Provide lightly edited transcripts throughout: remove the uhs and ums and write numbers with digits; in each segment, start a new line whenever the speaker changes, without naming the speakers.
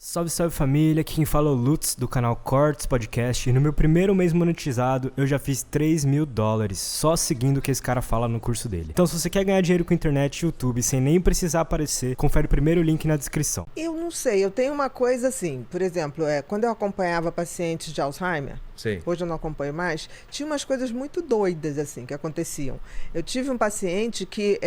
Salve, salve família, aqui quem fala é o Lutz do canal Cortes Podcast e no meu primeiro mês monetizado eu já fiz $3.000 só seguindo o que esse cara fala no curso dele. Então se você quer ganhar dinheiro com internet e YouTube sem nem precisar aparecer, confere o primeiro link na descrição.
Eu não sei, eu tenho uma coisa assim, por exemplo, quando eu acompanhava pacientes de Alzheimer,
Sim.
Hoje eu não acompanho mais, tinha umas coisas muito doidas assim que aconteciam. Eu tive um paciente que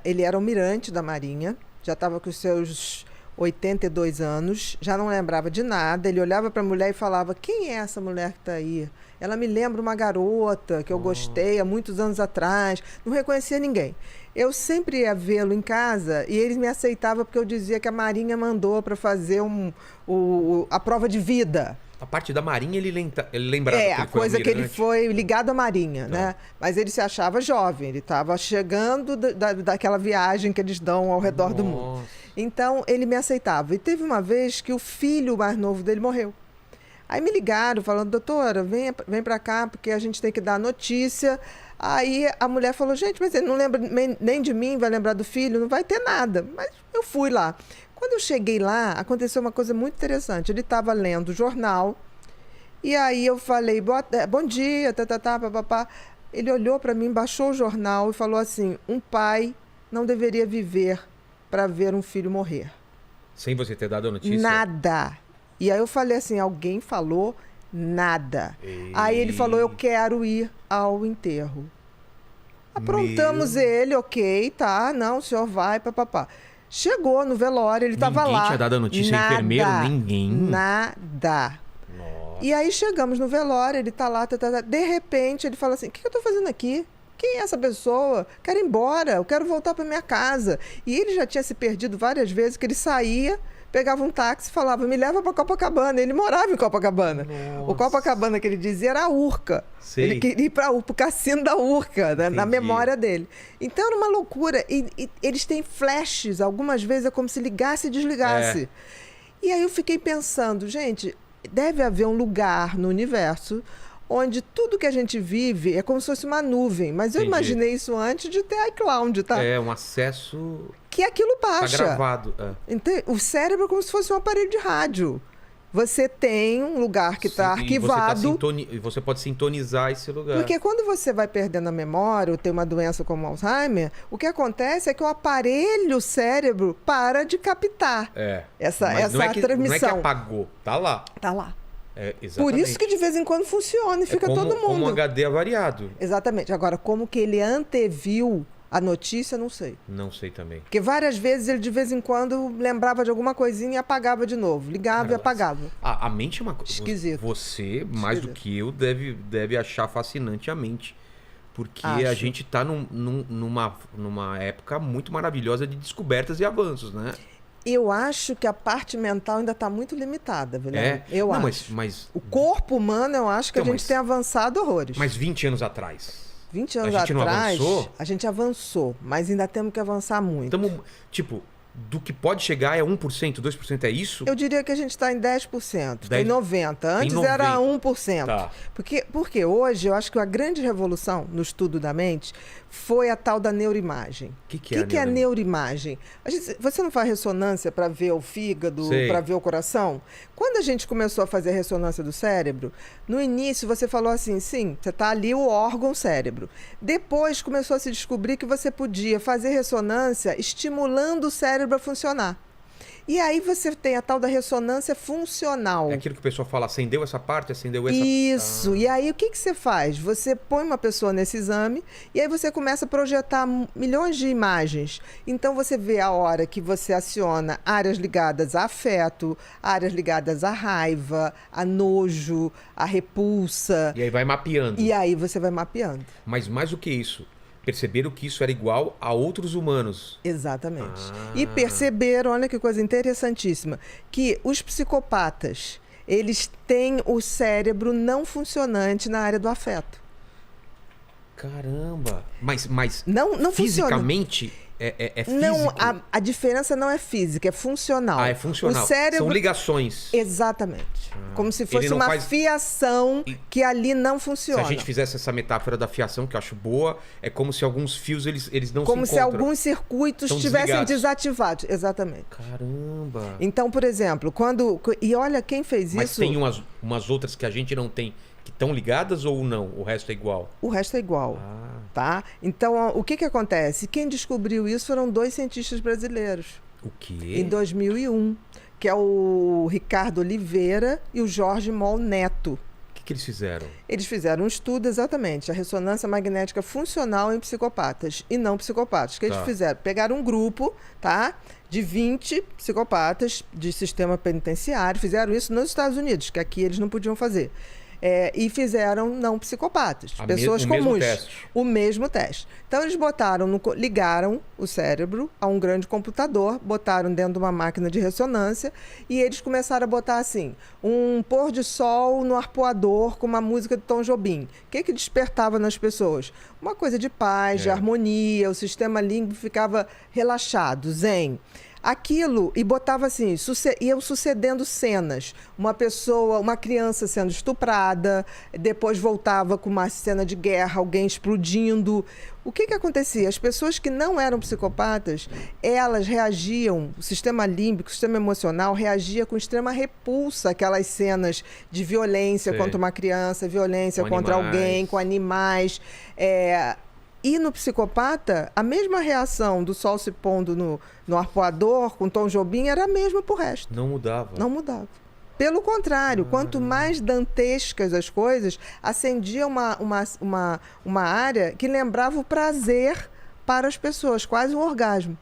ele era almirante da Marinha, já estava com os seus 82 anos, já não lembrava de nada. Ele olhava para a mulher e falava: quem é essa mulher que está aí? Ela me lembra uma garota que eu gostei há muitos anos atrás. Não reconhecia ninguém. Eu sempre ia vê-lo em casa e ele me aceitava porque eu dizia que a Marinha mandou para fazer a prova de vida.
A parte da Marinha ele lembrava que ele
a
foi
coisa que ele
almirante.
foi ligado à Marinha, né? Mas ele se achava jovem, ele estava chegando daquela viagem que eles dão ao redor do mundo. Então, ele me aceitava. E teve uma vez que o filho mais novo dele morreu. Aí me ligaram falando: doutora, vem pra cá porque a gente tem que dar a notícia. Aí a mulher falou: gente, mas ele não lembra nem de mim, vai lembrar do filho, não vai ter nada. Mas eu fui lá. Quando eu cheguei lá, aconteceu uma coisa muito interessante. Ele estava lendo o jornal e aí eu falei: bom dia, papapá. Ele olhou para mim, baixou o jornal e falou assim: um pai não deveria viver para ver um filho morrer.
Sem você ter dado a notícia?
Nada. E aí eu falei assim: alguém falou nada. Aí ele falou: eu quero ir ao enterro. Aprontamos ele, ok, tá, não, o senhor vai, papapá. Chegou no velório, ele estava lá.
Ninguém tinha dado a notícia, enfermeiro, ninguém.
Nada.
Nossa.
E aí chegamos no velório, ele tá lá, de repente ele fala assim: o que eu tô fazendo aqui? Quem é essa pessoa? Quero ir embora, eu quero voltar para minha casa. E ele já tinha se perdido várias vezes, que ele saía, pegava um táxi e falava: me leva para Copacabana. Ele morava em Copacabana.
Nossa.
O Copacabana que ele dizia era a Urca.
Sei.
Ele queria ir para o cassino da Urca, né, na memória dele. Então era uma loucura. E eles têm flashes, algumas vezes é como se ligasse e desligasse. E aí eu fiquei pensando: gente, deve haver um lugar no universo onde tudo que a gente vive é como se fosse uma nuvem. Mas eu imaginei isso antes de ter iCloud, tá?
É um acesso...
Que aquilo baixa.
Tá gravado.
O cérebro é como se fosse um aparelho de rádio. Você tem um lugar que está arquivado.
E você pode sintonizar esse lugar.
Porque quando você vai perdendo a memória ou tem uma doença como Alzheimer, o que acontece é que o aparelho cérebro para de captar essa transmissão.
Não é que apagou, tá lá.
Tá lá.
Exatamente.
Por isso que de vez em quando funciona e fica todo mundo.
Como um HD avariado.
Exatamente. Agora, como que ele anteviu a notícia, não sei.
Não sei também.
Porque várias vezes ele de vez em quando lembrava de alguma coisinha e apagava de novo. Ligava e apagava.
A mente é uma coisa...
Esquisito.
Você, mais do que eu, deve achar fascinante a mente. Porque a gente tá numa época muito maravilhosa de descobertas e avanços, né?
Eu acho que a parte mental ainda está muito limitada, Vilhena. Eu acho.
Mas...
O corpo humano, eu acho que a gente tem avançado horrores.
Mas 20 anos atrás...
20 anos
a gente
atrás,
não avançou?
A gente avançou, mas ainda temos que avançar muito.
Então, tipo, do que pode chegar é 1%, 2%, é isso?
Eu diria que a gente está em 10%, tem 90%. Antes era 1%.
Tá.
Porque hoje eu acho que a grande revolução no estudo da mente foi a tal da neuroimagem.
O que é
a neuroimagem? Você não faz ressonância para ver o fígado, para ver o coração? Quando a gente começou a fazer a ressonância do cérebro, no início você falou assim: sim, você está ali o órgão cérebro. Depois começou a se descobrir que você podia fazer ressonância estimulando o cérebro a funcionar. E aí você tem a tal da ressonância funcional.
É aquilo que o pessoal fala: acendeu essa parte, acendeu essa...
Isso. E aí o que você faz? Você põe uma pessoa nesse exame e aí você começa a projetar milhões de imagens. Então você vê a hora que você aciona áreas ligadas a afeto, áreas ligadas à raiva, a nojo, a repulsa.
E aí vai mapeando.
E aí você vai mapeando.
Mas mais do que isso, perceberam que isso era igual a outros humanos.
Exatamente. E perceberam, olha que coisa interessantíssima, que os psicopatas, eles têm o cérebro não funcionante na área do afeto.
Caramba! Mas
não
fisicamente... é físico?
Não, a diferença não é física, é funcional.
É funcional.
O cérebro...
São ligações.
Exatamente. Como se fosse uma fiação que ali não funciona.
Se a gente fizesse essa metáfora da fiação, que eu acho boa, é como se alguns fios eles não se encontram.
Como se alguns circuitos estivessem desativados. Exatamente.
Caramba!
Então, por exemplo, e olha quem fez isso...
Mas tem umas outras que a gente não tem, que estão ligadas ou não? O resto é igual?
O resto é igual, tá? Então, o que acontece? Quem descobriu isso foram 2 cientistas brasileiros.
O quê?
Em 2001, que é o Ricardo Oliveira e o Jorge Mol Neto.
O que eles fizeram?
Eles fizeram um estudo, exatamente, a ressonância magnética funcional em psicopatas e não psicopatas. O que eles fizeram? Pegaram um grupo, tá? De 20 psicopatas de sistema penitenciário, fizeram isso nos Estados Unidos, que aqui eles não podiam fazer. E fizeram não psicopatas, pessoas comuns. O mesmo teste. Então eles ligaram o cérebro a um grande computador, botaram dentro de uma máquina de ressonância e eles começaram a botar assim, um pôr de sol no arpoador com uma música de Tom Jobim. O que despertava nas pessoas? Uma coisa de paz, de harmonia, o sistema límbico ficava relaxado, zen. Aquilo, e botava assim, iam sucedendo cenas. Uma criança sendo estuprada, depois voltava com uma cena de guerra, alguém explodindo. O que acontecia? As pessoas que não eram psicopatas, elas reagiam, o sistema límbico, o sistema emocional, reagia com extrema repulsa àquelas cenas de violência contra uma criança, violência contra alguém, com animais. E no psicopata, a mesma reação do sol se pondo no arpoador, com Tom Jobim, era a mesma pro resto.
Não mudava?
Não mudava. Pelo contrário, quanto mais dantescas as coisas, acendia uma área que lembrava o prazer para as pessoas, quase um orgasmo.